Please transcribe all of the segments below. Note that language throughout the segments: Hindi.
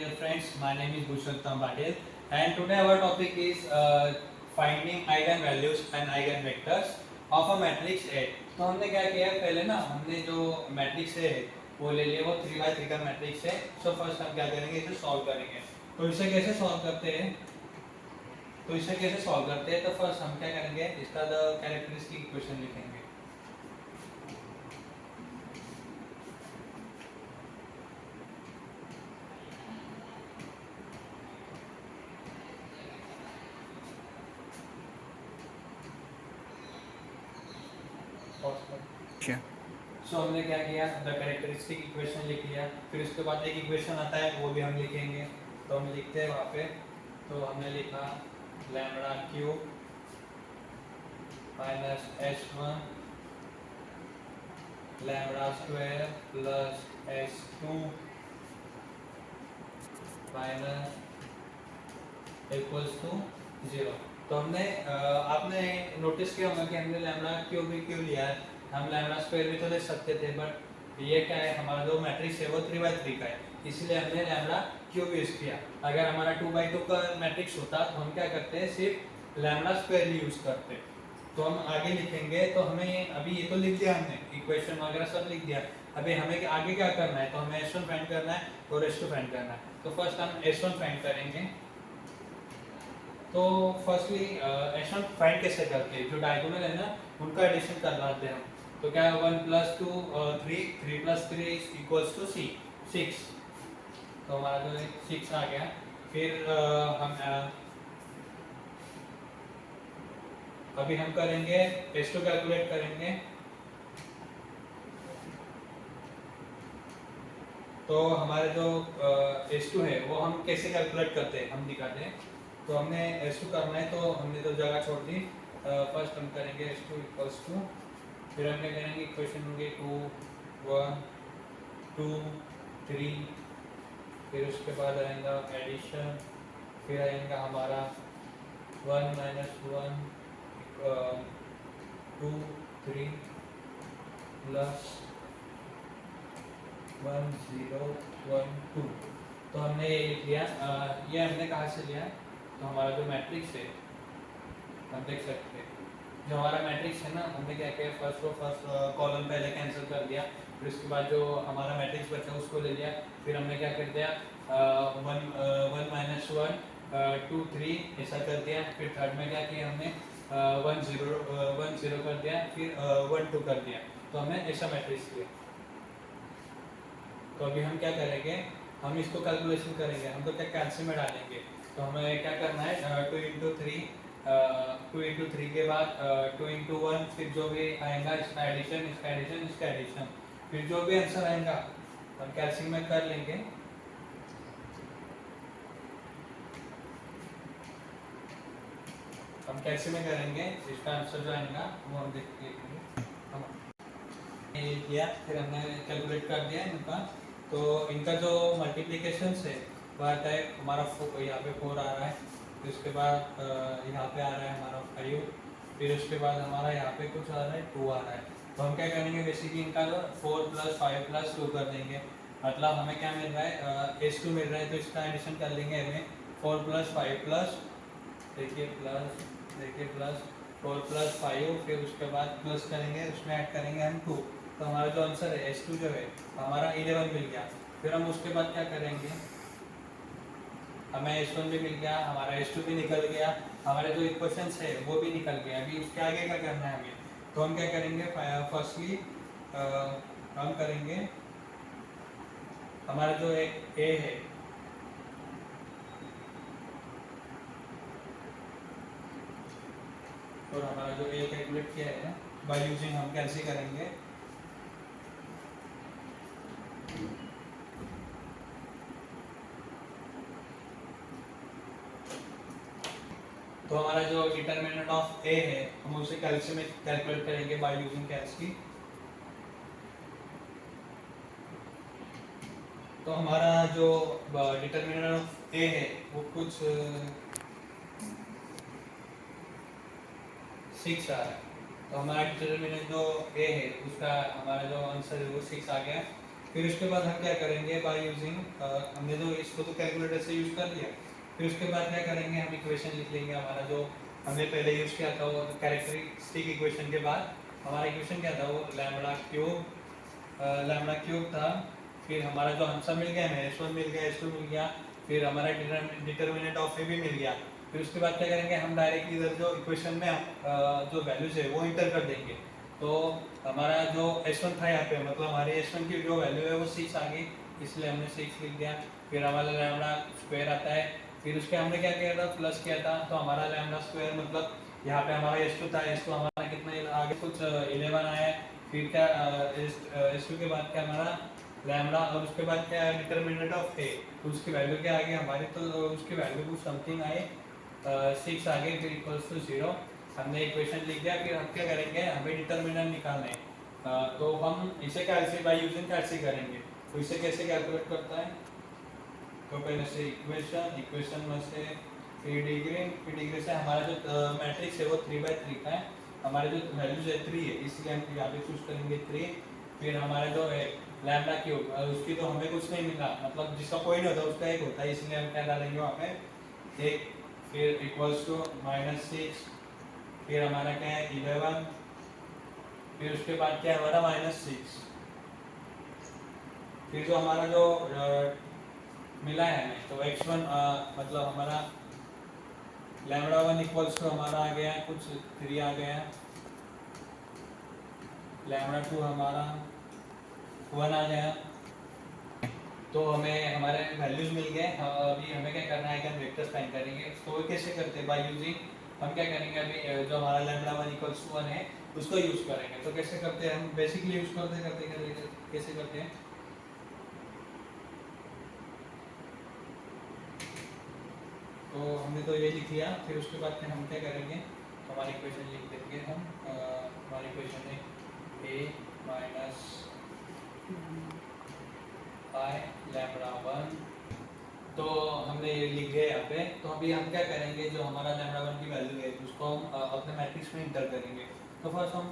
dear friends. My name is Bhushottam Patil, and today our topic is finding eigenvalues and eigenvectors of a matrix A. तो हमने क्या किया पहले ना, हमने जो मैट्रिक्स है वो ले लिया, वो 3x3 का मैट्रिक्स है. सो फर्स्ट हम क्या करेंगे, इसे सॉल्व करेंगे. तो इसे कैसे सॉल्व करते हैं, तो फर्स्ट हम क्या करेंगे, इसका द कैरेक्टरिस्टिक इक्वेशन लिखेंगे. सो हमने क्या किया, द कैरेक्टरिस्टिक इक्वेशन लिख लिया. फिर उसके बाद एक इक्वेशन आता है, वो भी हम लिखेंगे. तो हम लिखते हैं वहाँ पे. तो हमने लिखा lambda cube minus S1 lambda square plus S2 minus equals to 0. तो हमने आपने नोटिस किया होगा कि हमने लैम्बडा क्यूब भी क्यों लिया है. हम लैम्बडा स्क्वायर भी तो ले सकते थे, बट ये क्या है, हमारा जो मैट्रिक्स है वो 3x3 का है, इसलिए हमने लैम्बडा क्यूब यूज किया. अगर हमारा 2x2 का मैट्रिक्स होता तो हम क्या करते हैं, सिर्फ लैम्बडा स्क्वायर ही यूज करते. तो हम आगे लिखेंगे. तो हमें अभी ये तो लिख दिया हमने, इक्वेशन वगैरह सब लिख दिया. अभी हमें आगे क्या करना है, तो हमें S1 फाइंड करना है और S2 फाइंड करना है. तो फर्स्ट हम S1 फाइंड करेंगे. तो फर्स्टली S1 फाइंड कैसे करते हैं, जो डायगोनल है ना उनका एडिशन कर लाते हैं हम. तो क्या है, 1 + 2 3, 3 + 3 इक्वल्स टू 6. तो हमारा जो 6 आ गया. फिर हम अभी हम करेंगे S2 कैलकुलेट करेंगे. तो हमारे जो S2 है वो हम कैसे कैलकुलेट करते हैं हम दिखाते हैं. तो हमने S2 करना है, तो हमने तो जगह छोड़ दी. फर्स्ट हम करेंगे S2 इक्वल्स टू, फिर हम क्या करेंगे, इक्वेशन होंगे 2 1 2 3. फिर उसके बाद आएगा एडिशन. फिर आएगा हमारा 1 - 1 2 3 प्लस 1 0 1 2. तो हमने ये लिख लिया. ये हमने कहाँ से लिया, तो हमारा जो मैट्रिक्स है हम देख सकते हैं. जो हमारा मैट्रिक्स है ना, हमने क्या किया, फर्स्ट कॉलम पहले कैंसिल कर दिया. फिर उसके बाद जो हमारा मैट्रिक्स बचा उसको ले लिया. फिर हमने क्या कर दिया, 1 - 1 2 3 ऐसा कर दिया. फिर थर्ड में क्या किया हमने, 1 0 कर दिया. फिर 1 2 कर दिया. तो हमने ऐसा मैट्रिक्स लिया. तो अभी हम क्या करेंगे, हम इसको कैलकुलेशन करेंगे. हम तो क्या कैल्शियम में डालेंगे. तो हमें क्या करना है, 2 × 3 2 × 3 के बाद 2 × 1. फिर जो भी आएगा इसका एडिशन, इसका एडिशन, इसका एडिशन. फिर जो भी आंसर आएगा हम कैल्शियम में कर लेंगे. हम कैल्शियम में करेंगे, इसका आंसर जो आएगा वो हम देख लेंगे. हम ये किया, फिर हमने कैलकुलेट कर दिया इनका. तो इनका जो मल्टीप्लिकेशन है वो आता है हमारा यहाँ पे 4 आ रहा है. फिर उसके बाद यहाँ पे आ रहा है हमारा 5. फिर उसके बाद हमारा यहाँ पे कुछ आ रहा है 2 आ रहा है. तो हम क्या करेंगे, बेसिकली इनका 4 + 5 + 2 कर देंगे. मतलब हमें क्या मिल रहा है, S2 मिल रहा है. तो इसका एडिशन कर लेंगे हमें 4 + 5 प्लस, देखिए प्लस 4 + 5. फिर उसके बाद प्लस करेंगे, उसमें ऐड करेंगे हम 2. तो हमारा जो आंसर है S2 जो है हमारा 11 मिल गया. फिर हम उसके बाद क्या करेंगे, हमें S1 भी मिल गया, हमारा S2 भी निकल गया, हमारे जो इक्वेशंस है वो भी निकल गया. अभी उसके आगे क्या करना है हमें, तो हम क्या करेंगे, फर्स्टली हम करेंगे हमारा जो एक A है, और हमारा जो A कैलकुलेट किया है बाय यूजिंग, हम कैसे करेंगे, तो हमारा जो डिटरमिनेंट ऑफ A है हम उसे कैल्शियम में कैलकुलेट करेंगे बाय यूजिंग कैल्स की. तो हमारा जो डिटरमिनेंट ऑफ A है वो कुछ 6 आ रहा है. तो हमारा डिटरमिनेंट जो A है उसका हमारा जो आंसर है वो 6 आ गया. फिर उसके बाद हम क्या करेंगे बाय यूजिंग, हमने जो इसको तो कैलकुलेटर से यूज कर लिया, फिर उसके बाद क्या करेंगे हम इक्वेशन लिख लेंगे हमारा जो हमने पहले यूज किया था वो कैरेक्टरिस्टिक इक्वेशन के बाद हमारा इक्वेशन क्या था वो लैम्बडा क्यूब था। फिर हमारा जो आंसर मिल गया हमें S1 मिल गया, S2 मिल गया, फिर हमारा डिटर्मिनेंट ऑफ ए भी मिल गया। फिर उसके बाद क्या करेंगे हम डायरेक्ट इधर जो इक्वेशन में जो वैल्यूज है वो इंटर कर देंगे। तो हमारा जो S1 था यहाँ पे मतलब हमारे S1 की जो वैल्यू है वो 6 आ गई, इसलिए हमने 6 लिख दिया। फिर हमारा लैम्बडा स्क्वायर आता है, फिर उसके हमने क्या किया था प्लस किया था, तो हमारा लैम्बडा स्क्वायर मतलब यहाँ पे हमारा S2 था, S2 हमारा कितना आगे कुछ 11 आया है। फिर क्या S2 के बाद क्या हमारा लैम्बडा और उसके बाद क्या है डिटर्मिनेंट ऑफ ए, तो उसकी वैल्यू क्या आ गई हमारी, तो उसकी वैल्यू कुछ समथिंग आई 6 आ गई, फिर इक्वल्स टू 0। हमने इक्वेशन लिख दिया। फिर हम क्या करेंगे हमें डिटर्मिनेंट निकालना है, तो हम इसे कैसे बाय यूजिंग कैसे करेंगे, तो इसे कैसे कैलकुलेट करता है, तो पहले से इक्वेशन में से डिग्री से हमारा जो मैट्रिक्स है वो 3/3 का है, हमारे जो वैल्यूज है 3 है, इसलिए हम यहाँ पे चूज करेंगे 3। फिर हमारा जो है लैम्बडा क्यूब, उसकी तो हमें कुछ नहीं मिला, मतलब जिसका कोई नहीं होता उसका एक होता है, इसलिए हम क्या डालेंगे वहाँ पे एक। फिर इक्वल्स टू -6, फिर हमारा क्या है 11, फिर उसके बाद क्या है हमारा -6। फिर जो हमारा जो मिला है हमें, तो x1 मतलब हमारा लैम्बडा 1 इक्वल्स टू हमारा आ गया कुछ 3 आ गया, लैम्बडा 2 हमारा 1 आ गया। तो हमें हमारे वैल्यूज मिल गए। अभी हमें क्या करना है कि हम वेक्टर्स फाइंड करेंगे, तो वो कैसे करते हैं बाय यूजिंग, हम क्या करेंगे अभी जो हमारा लैम्बडा 1 इक्वल्स टू 1 है उसको यूज करेंगे। तो कैसे करते हैं हम बेसिकली यूज करते करते कैसे करते हैं, तो हमने तो ये लिख लिया। फिर उसके बाद फिर हम क्या करेंगे हमारी इक्वेशन लिख देंगे हम, हमारी इक्वेशन है a माइनस आई लैम्बडा 1, तो हमने ये लिख दिया यहाँ पे। तो अभी हम क्या करेंगे जो हमारा लैम्बडा 1 की वैल्यू है उसको हम अपने मैट्रिक्स में इंटर करेंगे। तो फर्स्ट हम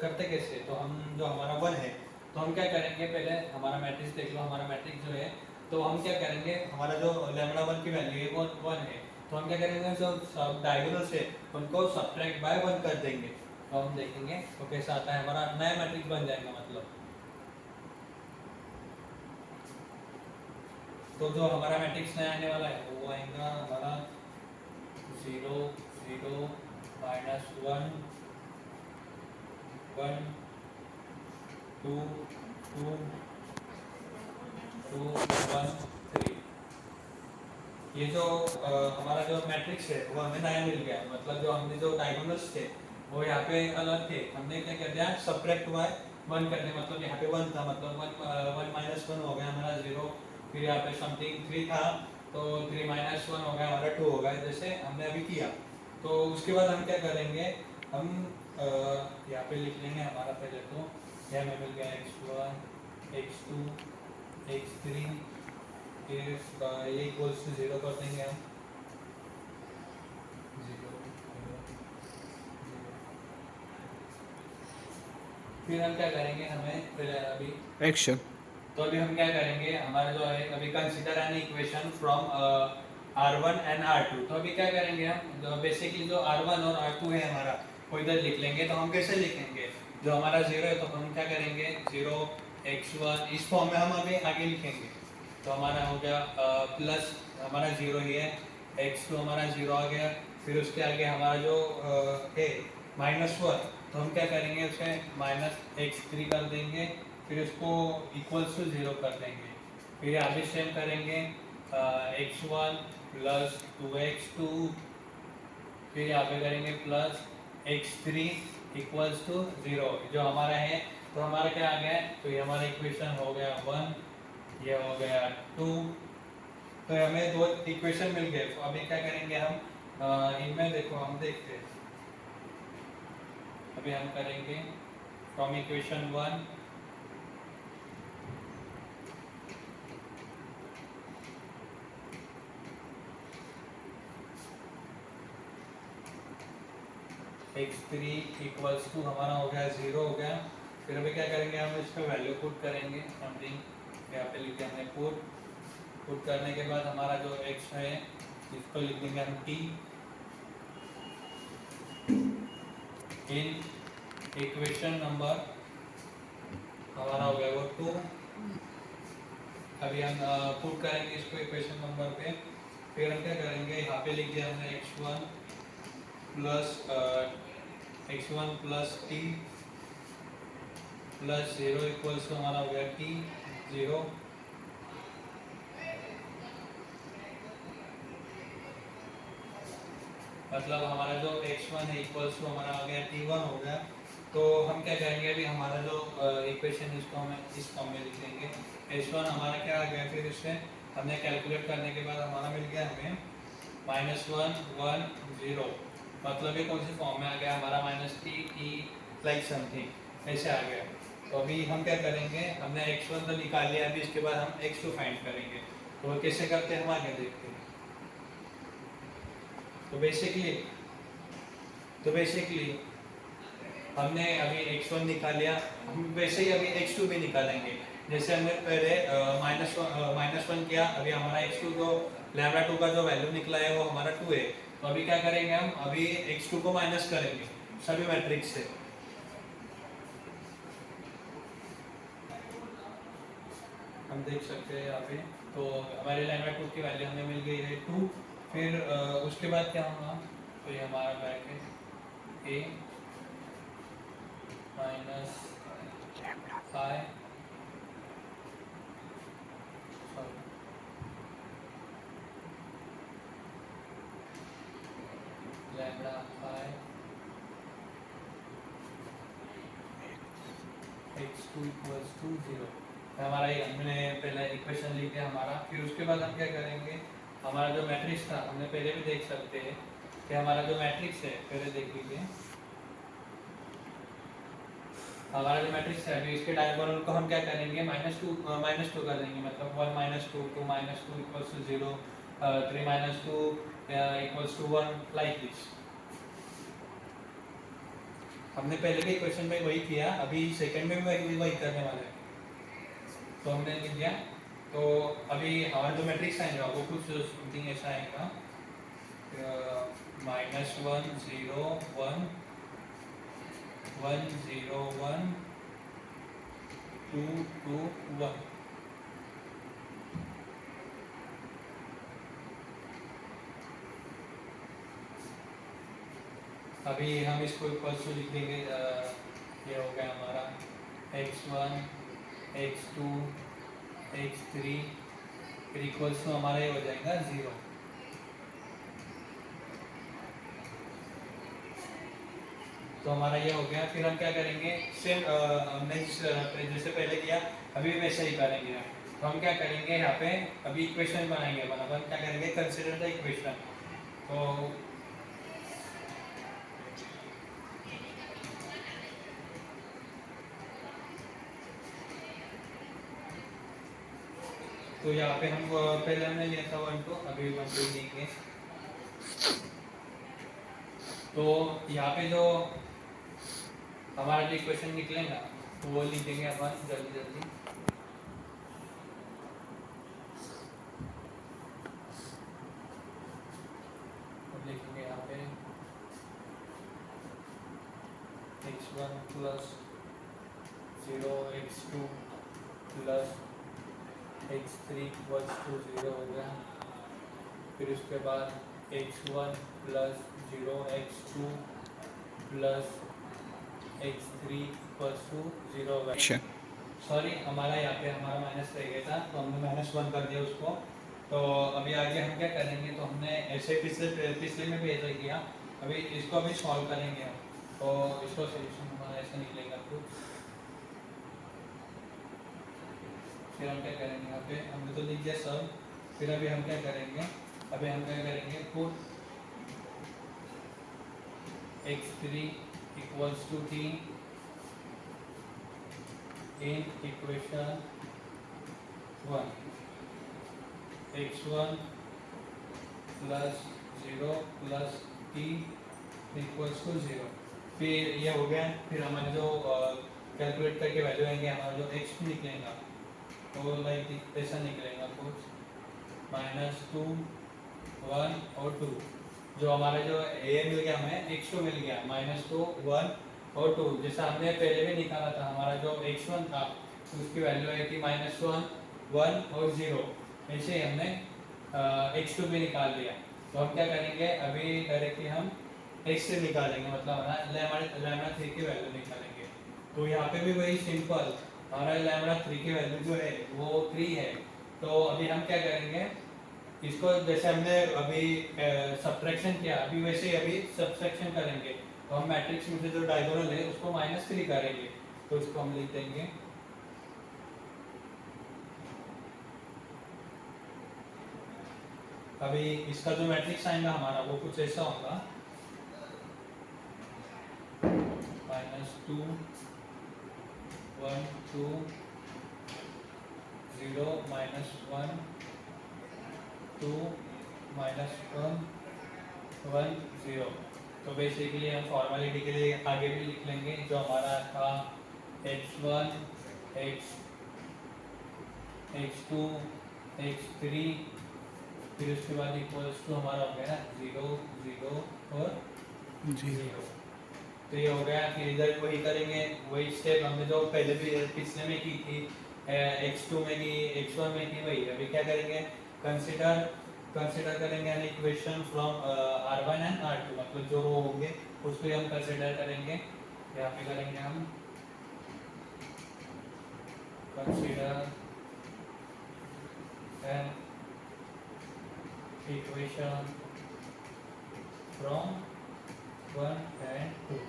करते कैसे, तो हम जो हमारा 1 है तो हम क्या करेंगे पहले हमारा मैट्रिक्स देख लो, हमारा मैट्रिक्स जो है तो हम क्या करेंगे हमारा जो लैम्बडा 1 की वैल्यू है वो 1 है, तो हम क्या करेंगे जो सब डायगोनल्स है उनको सब्ट्रैक्ट बाय 1 कर देंगे। तो हम देखेंगे तो कैसा आता है, हमारा नया मैट्रिक्स बन जाएगा मतलब। तो जो हमारा मैट्रिक्स नया आने वाला है वो आएगा हमारा 0 0 -1 1 2 2 2 1 3। ये जो हमारा जो मैट्रिक्स है वो हमें नया मिल गया, मतलब जो हमने जो डायगोनल्स थे वो यहाँ पे अलग थे, हमने क्या कर दिया सब्ट्रैक्ट बाय 1 कर दिया, मतलब यहाँ पे 1 था मतलब 1 -1 हो गया हमारा 0। फिर यहाँ पे समथिंग 3 था तो 3 -1 हो गया हमारा 2 हो गया, जैसे हमने अभी किया। तो उसके बाद हम क्या करेंगे हम यहाँ पे लिख लेंगे हमारा पहले तो यह हमें मिल गया x1 x2 x3, फिर ये इक्वल्स टू 0 कर देंगे हम 0 0 0। फिर हम क्या करेंगे हमें पहले अभी एक्शन। तो अभी हम क्या करेंगे हमारा जो है अभी consider an equation from R1 and R2। तो अभी क्या करेंगे हम बेसिकली जो R1 और R2 है हमारा वो इधर लिख लेंगे। तो हम कैसे लिखेंगे, जो हमारा 0 है तो हम क्या करेंगे 0 x1 इस फॉर्म में हम अभी आगे लिखेंगे। तो हमारा हो गया प्लस हमारा 0 ही है, x2 हमारा 0 आ गया। फिर उसके आगे हमारा जो है -1, तो हम क्या करेंगे उसे -x3 कर देंगे, फिर उसको इक्वल्स टू 0 कर देंगे। फिर आगे सेम करेंगे x1 प्लस 2x2, फिर यहाँ पे करेंगे प्लस x3 इक्वल्स टू 0 जो हमारा है। तो हमारा क्या आ गया, तो ये हमारा इक्वेशन हो गया 1, ये हो गया 2। तो हमें दो इक्वेशन मिल गए। तो अभी क्या करेंगे हम इनमें देखो हम देखते हैं, अभी हम करेंगे from equation 1 x3 equals to हमारा हो गया 0 हो गया। फिर अभी क्या करेंगे हम इसका वैल्यू पुट करेंगे समथिंग यहाँ पे लिख दिया हमने पुट करने के बाद हमारा जो x है इसको लिख देंगे हम t इन इक्वेशन नंबर हमारा हो गया वो 2। अभी हम पुट करेंगे इसको इक्वेशन नंबर पे, फिर हम क्या करेंगे यहाँ पे लिख दिया हमने x1 plus t plus 0 equals to हमारा हो गया t 0। मतलब हमारा जो x1 है इक्वल्स टू हमारा आ गया t1 हो गया। तो हम क्या करेंगे अभी हमारा जो इक्वेशन इसको हम इस फॉर्म में लिख देंगे। h1 हमारा क्या आ गया, फिर इससे हमने कैलकुलेट करने के बाद हमारा मिल गया हमें -1 1 0। मतलब ये कौन सी फॉर्म में आ गया हमारा -t t लाइक समथिंग ऐसे आ गया। तो अभी हम क्या करेंगे, हमने x1 तो निकाल लिया, अभी इसके बाद हम x2 फाइंड करेंगे। तो वो कैसे करते हैं हम आगे देखते हैं। तो बेसिकली हमने अभी x1 निकाल लिया, हम वैसे ही अभी x2 भी निकालेंगे। जैसे हमने पहले -1 किया, अभी हमारा x2 जो λ2 का जो वैल्यू निकला है वो हमारा 2 है। तो अभी क्या करेंगे हम, अभी x2 को माइनस करेंगे सभी मैट्रिक्स से। हम देख सकते हैं यहाँ पे, तो हमारे λ2 की वैल्यू हमें मिल गई है 2। फिर उसके बाद क्या होगा, तो ये हमारा bracket a minus i lambda i x2 equals to 0। हमारा ये हमने पहले इक्वेशन लिख दिया हमारा। फिर उसके बाद हम क्या करेंगे, हमारा जो मैट्रिक्स था हमने पहले भी देख सकते हैं कि हमारा जो मैट्रिक्स है, पहले देख लीजिए हमारा जो मैट्रिक्स है, अभी इसके डायगोनल को हम क्या करेंगे -2 कर देंगे। मतलब 1 2 2 2 equals to 0 3 2 equals to 1 like this. हमने पहले भी इक्वेशन में वही किया, अभी सेकंड में भी वही करने वाले हैं। तो हमने लिख दिया। तो अभी हमारा जो मैट्रिक्स आएगा वो कुछ समथिंग ऐसा आएगा -1 0 1 1 0 1 2 2 1। अभी हम इसको इक्वल्स टू लिख देंगे, ये हो गया हमारा x1 x2 x3, फिर इक्वल्स टू हमारा ये हो जाएगा 0। तो हमारा ये हो गया। फिर हम क्या करेंगे, सेम हमने जैसे पहले किया अभी वैसे ही करेंगे। तो हम क्या करेंगे, यहाँ पे अभी इक्वेशन बनाएंगे। मतलब हम क्या करेंगे, कंसीडर द इक्वेशन। तो यहाँ पे हम पहले हमने लिया था 1 2, अभी 1 2 लेंगे। तो यहाँ पे जो हमारा जो इक्वेशन निकलेगा तो वो लिखेंगे अपन जल्दी जल्दी। लिखेंगे यहाँ पे x1 plus 0 x2 plus x3 equals to 0 हो गया। फिर उसके बाद x1 plus 0 x2 plus x3 equals to 0 हो गया। सॉरी, हमारा यहाँ पे हमारा माइनस रह गया था, तो हमने -1 कर दिया उसको। तो अभी आगे हम क्या करेंगे, तो हमने ऐसे पिछले में भी ऐसा किया। अभी इसको अभी सॉल्व करेंगे हम, तो इसको सोल्यूशन हमारा ऐसा निकलेगा कुछ। फिर हम क्या करेंगे, यहाँ पे हमने तो लिख दिया सब। फिर अभी हम क्या करेंगे, अभी हम क्या करेंगे, put x3 equals to t in equation 1 x1 plus 0 plus t equals to 0। फिर ये हो गया। फिर हमारे जो कैलकुलेट करके वैल्यू आएंगे, हमारा जो x2 निकलेगा तो लाइक ऐसा निकलेगा कुछ -2 1 और 2। जो हमारा जो ए मिल गया हमें x2 मिल गया -2 1 और 2, जैसा हमने पहले भी निकाला था हमारा जो x1 था उसकी वैल्यू आई थी -1 1 और 0। ऐसे ही हमने x2 भी निकाल लिया। तो हम क्या करेंगे अभी डायरेक्टली हम x से निकालेंगे, मतलब हमारा लैम्डा 3 की वैल्यू निकालेंगे। तो यहाँ पे भी वही सिंपल, हमारा लैम्डा 3 की वैल्यू जो है वो 3 है। तो अभी हम क्या करेंगे, इसको जैसे हमने अभी सब्ट्रैक्शन किया अभी वैसे ही अभी सब्ट्रैक्शन करेंगे। तो हम मैट्रिक्स में से जो डायगोनल है उसको -3 करेंगे। तो इसको हम लिख देंगे अभी इसका जो मैट्रिक्स आएगा हमारा वो कुछ ऐसा होगा -2 1 2 0 -1 2 -1 1 0। तो बेसिकली हम फॉर्मेलिटी के लिए आगे भी लिख लेंगे जो हमारा था x1 x2 x3, फिर उसके बाद इक्वल्स टू हमारा हो गया 0 0 और 0। तो ये हो गया। फिर इधर वही करेंगे, वही स्टेप हमने जो पहले भी पिछले में की थी x2 में की x1 में की, वही अभी क्या करेंगे कंसीडर करेंगे an equation from R1 and R2, मतलब जो रो होंगे उसको हम कंसीडर करेंगे। यहाँ पे करेंगे हम consider an equation from 1 and 2।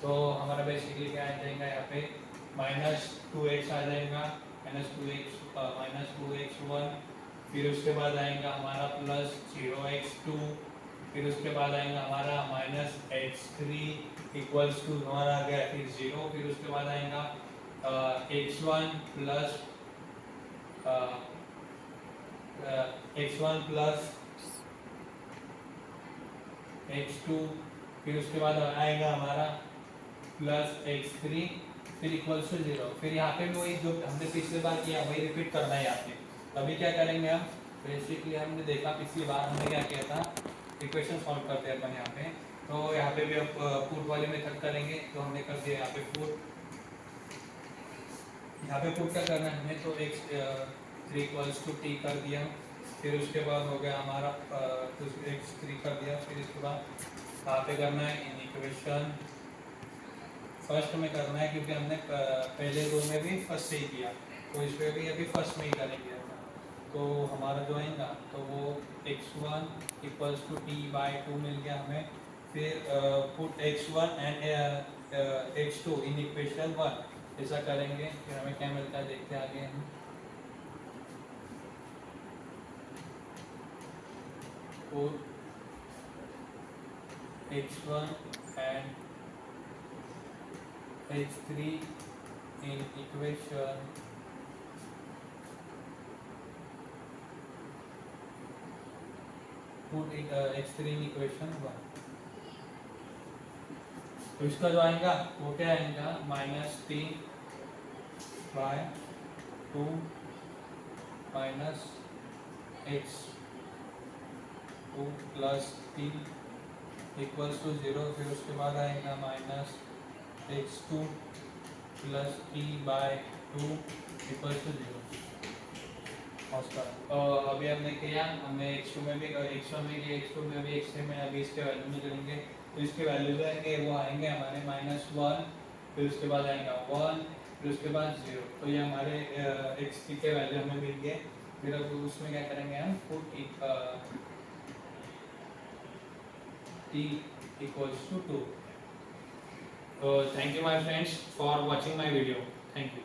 तो हमारा बेसिकली क्या आ जाएगा यहाँ पे -2x आ जाएगा, -2x1, फिर उसके बाद आएगा हमारा +0x2, फिर उसके बाद आएगा हमारा -x3 इक्वल्स टू हमारा आ गया फिर 0, फिर उसके बाद आएगा x1 प्लस x2, फिर उसके बाद आएगा हमारा +x3, फिर इक्वल्स टू 0। फिर यहाँ पे भी वही जो हमने पिछली बार किया वही रिपीट करना है यहाँ पे। अभी क्या करेंगे हम, बेसिकली हमने देखा पिछली बार हमने क्या किया था, इक्वेशन सॉल्व करते हैं अपन यहाँ पे। तो यहाँ पे भी अब पुट वाली मेथड करेंगे। तो हमने कर दिया यहाँ पे पुट, यहाँ पे पुट क्या करना है हमें, तो x3 इक्वल्स टू t कर दिया, फिर उसके बाद हो गया हमारा x3 कर दिया, फिर इसके बाद यहाँ पे करना है इन इक्वेशन फर्स्ट में करना है, क्योंकि हमने पहले दो में भी फर्स्ट से ही किया, तो इस पर भी अभी फर्स्ट में ही करेंगे। तो हमारा जो आएगा तो वो x1 इक्वल्स टू t/2 मिल गया हमें। फिर put x1 and x2 in equation 1, ऐसा करेंगे। फिर हमें क्या मिलता है देखते हैं आगे हम। Put x1 and x3 in equation put x3 in equation 1। तो इसका जो आएगा वो क्या आएगा -t/2 -x2 plus t equals to 0। फिर उसके बाद आएगा -x2 plus t/2 equals to 0। अभी हमने किया, हमने x2 में भी x1 में किया, x2 में भी x3 में, अभी इसके वैल्यू निकलेंगे। तो इसके वैल्यू जो आएंगे वो आएंगे हमारे -1, फिर उसके बाद आएगा 1, फिर उसके बाद 0। तो ये हमारे x3 के वैल्यू हमें मिल गए। फिर अब उसमें क्या करेंगे हम, put t equals to 2। Thank you my friends for watching my video. Thank you.